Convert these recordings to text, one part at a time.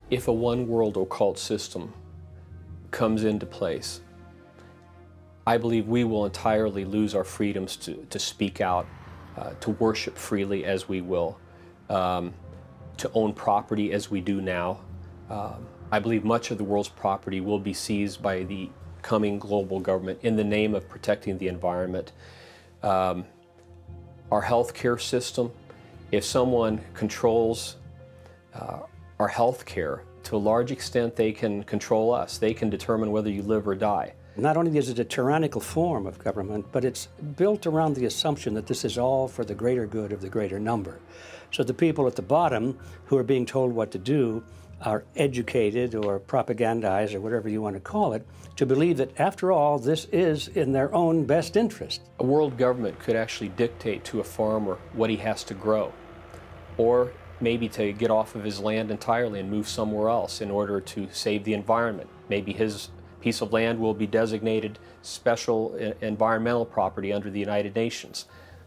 If a one world occult system comes into place, I believe we will entirely lose our freedoms to speak out, to worship freely as we will, to own property as we do now. I believe much of the world's property will be seized by the coming global government in the name of protecting the environment. Our healthcare system, if someone controls our healthcare, to a large extent they can control us. They can determine whether you live or die. Not only is it a tyrannical form of government, but it's built around the assumption that this is all for the greater good of the greater number. So the people at the bottom who are being told what to do are educated or propagandized or whatever you want to call it to believe that after all this is in their own best interest. A world government could actually dictate to a farmer what he has to grow, or maybe to get off of his land entirely and move somewhere else in order to save the environment. Maybe his piece of land will be designated special environmental property under the United Nations.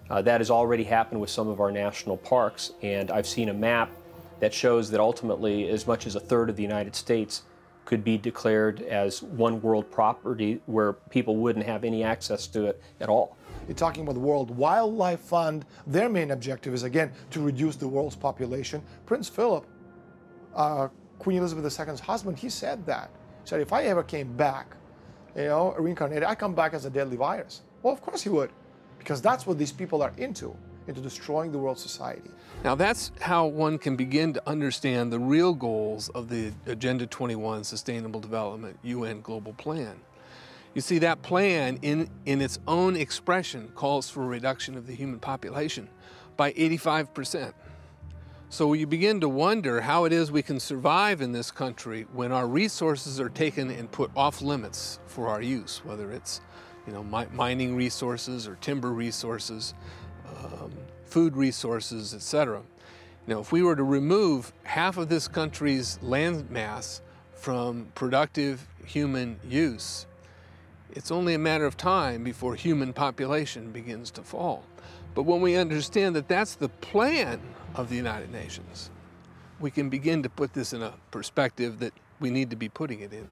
That has already happened with some of our national parks, and I've seen a map that shows that ultimately as much as a third of the United States could be declared as one world property where people wouldn't have any access to it at all. You're talking about the World Wildlife Fund. Their main objective is, again, to reduce the world's population. Prince Philip, Queen Elizabeth II's husband, he said that. He said, if I ever came back, reincarnated, I come back as a deadly virus. Well, of course he would, because that's what these people are into destroying the world society. Now that's how one can begin to understand the real goals of the Agenda 21 Sustainable Development UN Global Plan. You see, that plan in its own expression calls for a reduction of the human population by 85%. So you begin to wonder how it is we can survive in this country when our resources are taken and put off limits for our use, whether it's mining resources or timber resources, food resources, etc. If we were to remove half of this country's land mass from productive human use, it's only a matter of time before human population begins to fall. But when we understand that that's the plan of the United Nations, we can begin to put this in a perspective that we need to be putting it in.